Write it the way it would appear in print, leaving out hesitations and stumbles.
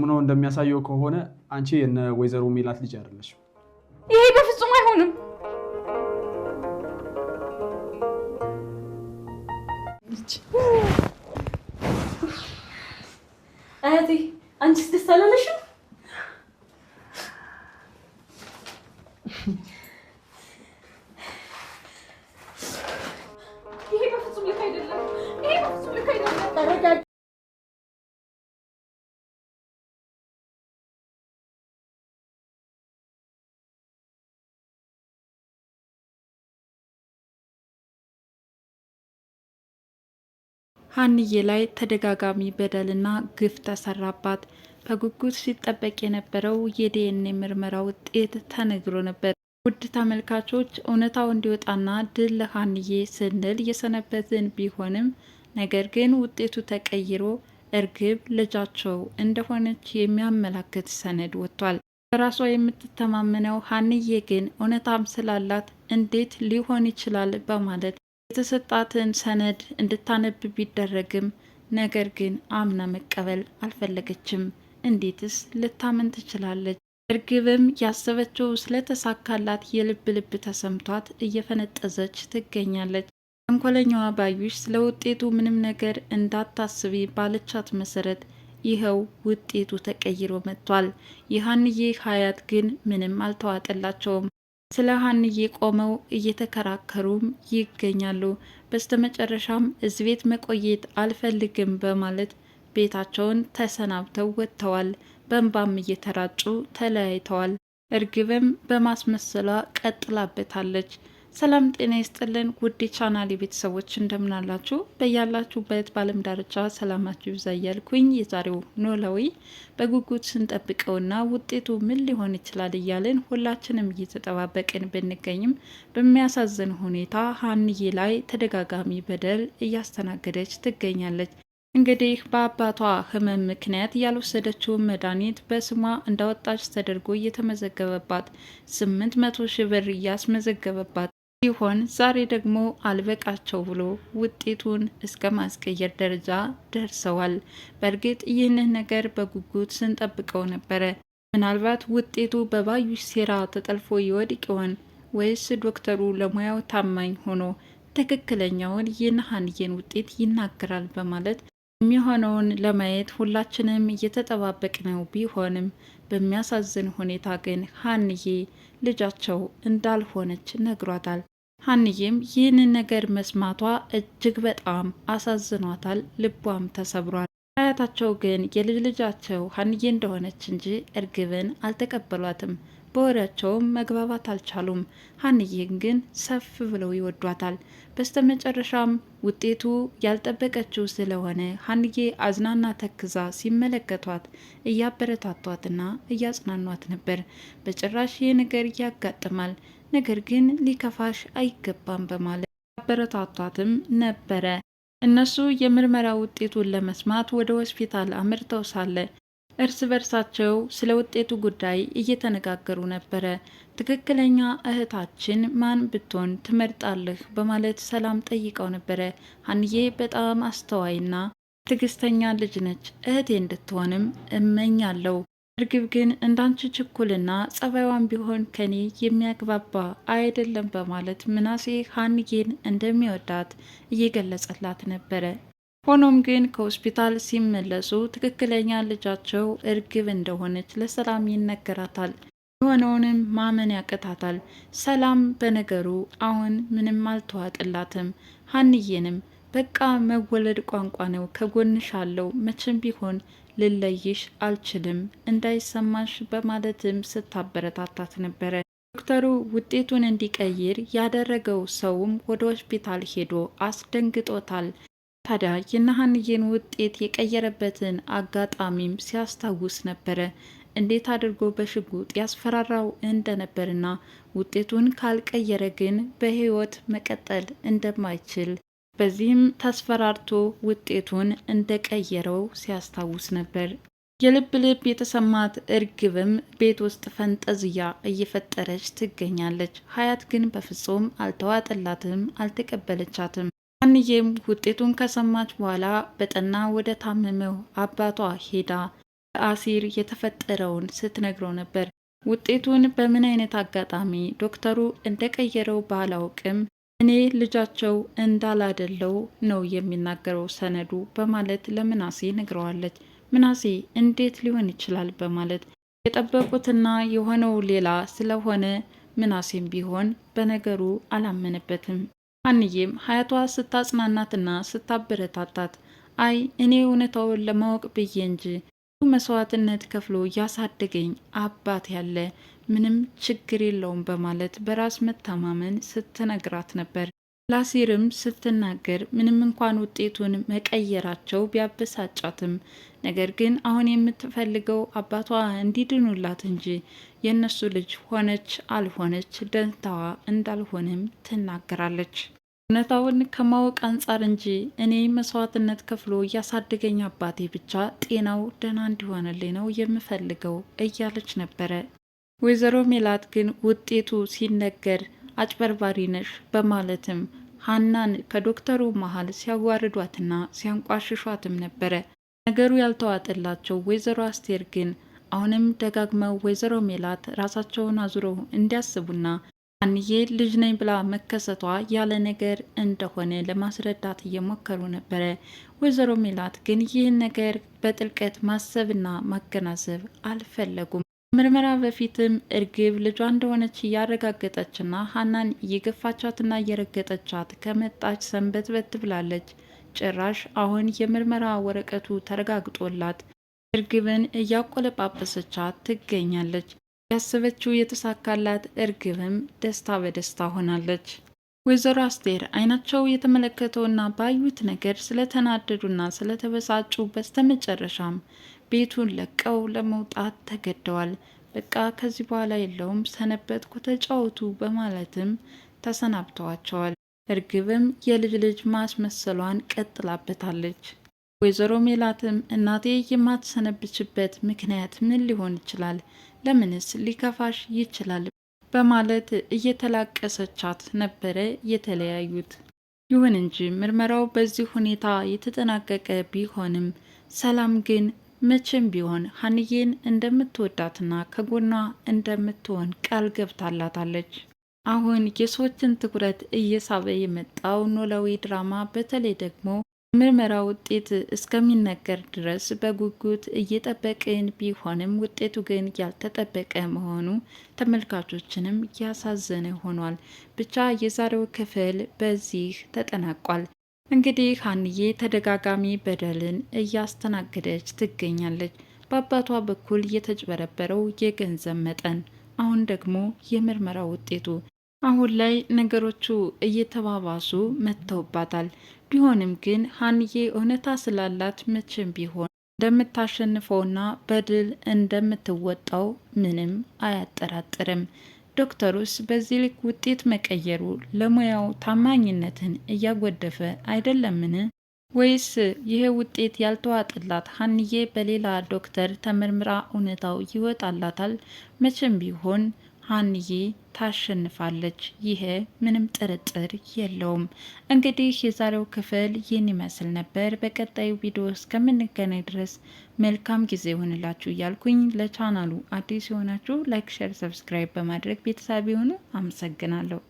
ናሙናው እንደሚያሳየው ከሆነ አንቺ የነ ወይዘሮ ሜላት ልጅ አይደለሽ። ይሄ በፍጹም አይሆንም። እህቴ አንቺስ ደስ አላለሽም? ይሄ በፍጹም ልክ አይደለም። ይሄ በፍጹም ልክ አይደለም። ሀንዬ ላይ ተደጋጋሚ በደልና ግፍ ተሰራባት። በጉጉት ሲጠበቅ የነበረው የዲኤንኤ ምርመራ ውጤት ተነግሮ ነበር። ውድ ተመልካቾች እውነታው እንዲወጣና ድል ለሀንዬ ስንል የሰነበትን ቢሆንም ነገር ግን ውጤቱ ተቀይሮ እርግብ ልጃቸው እንደሆነች የሚያመላክት ሰነድ ወጥቷል። በራሷ የምትተማመነው ሀንዬ ግን እውነታም ስላላት እንዴት ሊሆን ይችላል በማለት የተሰጣትን ሰነድ እንድታነብ ቢደረግም ነገር ግን አምና መቀበል አልፈለገችም። እንዴትስ ልታመን ትችላለች? እርግብም ያሰበችው ስለተሳካላት የልብ ልብ ተሰምቷት እየፈነጠዘች ትገኛለች። ተንኮለኛዋ ባዩሽ ስለ ውጤቱ ምንም ነገር እንዳታስቢ ባለቻት መሰረት ይኸው ውጤቱ ተቀይሮ መጥቷል። የሀንዬ ሀያት ግን ምንም አልተዋጠላቸውም። ስለ ሀንዬ ቆመው እየተከራከሩም ይገኛሉ። በስተመጨረሻም እዚህ ቤት መቆየት አልፈልግም በማለት ቤታቸውን ተሰናብተው ወጥተዋል። በእንባም እየተራጩ ተለያይተዋል። እርግብም በማስመሰሏ ቀጥላበታለች። ሰላም ጤና ይስጥልን ውድ ቻናል ቤተሰቦች እንደምናላችሁ በያላችሁበት በዓለም ዳርቻ ሰላማችሁ ይብዛ እያልኩኝ የዛሬው ኖላዊ በጉጉት ስንጠብቀውና ውጤቱ ምን ሊሆን ይችላል እያልን ሁላችንም እየተጠባበቅን ብንገኝም በሚያሳዝን ሁኔታ ሀንዬ ላይ ተደጋጋሚ በደል እያስተናገደች ትገኛለች። እንግዲህ በአባቷ ሕመም ምክንያት ያልወሰደችውን መድኃኒት በስሟ እንዳወጣች ተደርጎ እየተመዘገበባት 800 ሺህ ብር እያስመዘገበባት ሲሆን ዛሬ ደግሞ አልበቃቸው ብሎ ውጤቱን እስከ ማስቀየር ደረጃ ደርሰዋል። በእርግጥ ይህንን ነገር በጉጉት ስንጠብቀው ነበረ። ምናልባት ውጤቱ በባዩሽ ሴራ ተጠልፎ ይወድቅ ይሆን ወይስ ዶክተሩ ለሙያው ታማኝ ሆኖ ትክክለኛውን የሀንዬን ውጤት ይናገራል በማለት የሚሆነውን ለማየት ሁላችንም እየተጠባበቅነው ቢሆንም በሚያሳዝን ሁኔታ ግን ሀንዬ ልጃቸው እንዳልሆነች ነግሯታል። ሀንዬም ይህንን ነገር መስማቷ እጅግ በጣም አሳዝኗታል፣ ልቧም ተሰብሯል። አያታቸው ግን የልጅ ልጃቸው ሀንዬ እንደሆነች እንጂ እርግብን አልተቀበሏትም። በወሬያቸውም መግባባት አልቻሉም። ሀንዬን ግን ሰፍ ብለው ይወዷታል። በስተመጨረሻም ውጤቱ ያልጠበቀችው ስለሆነ ሀንዬ አዝናና ተክዛ ሲመለከቷት እያበረታቷትና እያጽናኗት ነበር። በጭራሽ ይህ ነገር ያጋጥማል፣ ነገር ግን ሊከፋሽ አይገባም በማለት ያበረታቷትም ነበረ። እነሱ የምርመራ ውጤቱን ለመስማት ወደ ሆስፒታል አምርተው ሳለ እርስ በርሳቸው ስለ ውጤቱ ጉዳይ እየተነጋገሩ ነበረ። ትክክለኛ እህታችን ማን ብትሆን ትመርጣለህ በማለት ሰላም ጠይቀው ነበረ። ሀንዬ በጣም አስተዋይና ትዕግስተኛ ልጅ ነች፣ እህቴ እንድትሆንም እመኛለሁ። እርግብ ግን እንዳንቺ ችኩልና ጸባይዋን ቢሆን ከኔ የሚያግባባ አይደለም በማለት ምናሴ ሀንዬን እንደሚወዳት እየገለጸላት ነበረ። ሆኖም ግን ከሆስፒታል ሲመለሱ ትክክለኛ ልጃቸው እርግብ እንደሆነች ለሰላም ይነገራታል። የሆነውንም ማመን ያቅታታል። ሰላም በነገሩ አሁን ምንም አልተዋጥላትም። ሀንዬንም በቃ መወለድ ቋንቋ ነው፣ ከጎንሽ አለው፣ መቼም ቢሆን ልለይሽ አልችልም እንዳይሰማሽ በማለትም ስታበረታታት ነበረ። ዶክተሩ ውጤቱን እንዲቀይር ያደረገው ሰውም ወደ ሆስፒታል ሄዶ አስደንግጦታል። ታዲያ የነሀንዬን ውጤት የቀየረበትን አጋጣሚም ሲያስታውስ ነበረ። እንዴት አድርጎ በሽጉጥ ያስፈራራው እንደነበርና ውጤቱን ካልቀየረ ግን በሕይወት መቀጠል እንደማይችል በዚህም ተስፈራርቶ ውጤቱን እንደቀየረው ሲያስታውስ ነበር። የልብ ልብ የተሰማት እርግብም ቤት ውስጥ ፈንጠዝያ እየፈጠረች ትገኛለች። ሀያት ግን በፍጹም አልተዋጠላትም፣ አልተቀበለቻትም። ሀንዬም ውጤቱን ከሰማች በኋላ በጠና ወደ ታመመው አባቷ ሄዳ አሲር የተፈጠረውን ስትነግረው ነበር። ውጤቱን በምን አይነት አጋጣሚ ዶክተሩ እንደቀየረው ባላውቅም እኔ ልጃቸው እንዳላደለው ነው የሚናገረው ሰነዱ በማለት ለምናሴ ነግረዋለች። ምናሴ እንዴት ሊሆን ይችላል በማለት የጠበቁትና የሆነው ሌላ ስለሆነ ምናሴም ቢሆን በነገሩ አላመነበትም። ሀንዬም ሀያቷ ስታጽናናትና ስታበረታታት አይ እኔ እውነታውን ለማወቅ ብዬ እንጂ መስዋዕትነት ከፍሎ ያሳደገኝ አባት ያለ ምንም ችግር የለውም በማለት በራስ መተማመን ስትነግራት ነበር። ላሲርም ስትናገር ምንም እንኳን ውጤቱን መቀየራቸው ቢያበሳጫትም ነገር ግን አሁን የምትፈልገው አባቷ እንዲድኑላት እንጂ የእነሱ ልጅ ሆነች አልሆነች ደንታዋ እንዳልሆነም ትናገራለች። እውነታውን ከማወቅ አንጻር እንጂ እኔ መስዋዕትነት ከፍሎ እያሳደገኝ አባቴ ብቻ ጤናው ደህና እንዲሆንልኝ ነው የምፈልገው እያለች ነበረ። ወይዘሮ ሜላት ግን ውጤቱ ሲነገር አጭበርባሪ ነሽ በማለትም ሀናን ከዶክተሩ መሀል ሲያዋርዷትና ሲያንቋሽሿትም ነበረ። ነገሩ ያልተዋጠላቸው ወይዘሮ አስቴር ግን አሁንም ደጋግመው ወይዘሮ ሜላት ራሳቸውን አዙረው እንዲያስቡና ሀንዬ ልጅ ነኝ ብላ መከሰቷ ያለ ነገር እንደሆነ ለማስረዳት እየሞከሩ ነበረ። ወይዘሮ ሜላት ግን ይህን ነገር በጥልቀት ማሰብና ማገናዘብ አልፈለጉም። ምርመራ በፊትም እርግብ ልጇ እንደሆነች እያረጋገጠችና ሀናን እየገፋቻትና እየረገጠቻት ከመጣች ሰንበትበት ብላለች። ጭራሽ አሁን የምርመራ ወረቀቱ ተረጋግጦላት እርግብን እያቆለጳጰሰቻት ትገኛለች። ያሰበችው የተሳካላት እርግብም ደስታ በደስታ ሆናለች። ወይዘሮ አስቴር አይናቸው የተመለከተውና ባዩት ነገር ስለተናደዱና ስለተበሳጩ በስተመጨረሻም ቤቱን ለቀው ለመውጣት ተገደዋል። በቃ ከዚህ በኋላ የለውም ሰነበትኩ ተጫወቱ በማለትም ተሰናብተዋቸዋል። እርግብም የልጅ ልጅ ማስመሰሏን ቀጥላበታለች። ወይዘሮ ሜላትም እናቴ የማትሰነብችበት ምክንያት ምን ሊሆን ይችላል? ለምንስ ሊከፋሽ ይችላል? በማለት እየተላቀሰቻት ነበረ የተለያዩት። ይሁን እንጂ ምርመራው በዚህ ሁኔታ የተጠናቀቀ ቢሆንም ሰላም ግን መቼም ቢሆን ሀንዬን እንደምትወዳትና ከጎኗ እንደምትሆን ቃል ገብታላታለች። አሁን የሰዎችን ትኩረት እየሳበ የመጣው ኖላዊ ድራማ በተለይ ደግሞ ምርመራ ውጤት እስከሚነገር ድረስ በጉጉት እየጠበቅን ቢሆንም ውጤቱ ግን ያልተጠበቀ መሆኑ ተመልካቾችንም ያሳዘነ ሆኗል። ብቻ የዛሬው ክፍል በዚህ ተጠናቋል። እንግዲህ ሀንዬ ተደጋጋሚ በደልን እያስተናገደች ትገኛለች። በአባቷ በኩል የተጭበረበረው የገንዘብ መጠን፣ አሁን ደግሞ የምርመራ ውጤቱ። አሁን ላይ ነገሮቹ እየተባባሱ መጥተውባታል። ቢሆንም ግን ሀንዬ እውነታ ስላላት መቼም ቢሆን እንደምታሸንፈውና በድል እንደምትወጣው ምንም አያጠራጥርም። ዶክተሩስ በዚህ ልክ ውጤት መቀየሩ ለሙያው ታማኝነትን እያጎደፈ አይደለምን? ወይስ ይሄ ውጤት ያልተዋጥላት ሀንዬ በሌላ ዶክተር ተመርምራ እውነታው ይወጣላታል? መቼም ቢሆን ሀንዬ ታሸንፋለች። ይሄ ምንም ጥርጥር የለውም። እንግዲህ የዛሬው ክፍል ይህን ይመስል ነበር። በቀጣዩ ቪዲዮ እስከምንገናኝ ድረስ መልካም ጊዜ ይሆንላችሁ እያልኩኝ ለቻናሉ አዲስ የሆናችሁ ላይክ፣ ሼር፣ ሰብስክራይብ በማድረግ ቤተሰብ የሆኑ አመሰግናለሁ።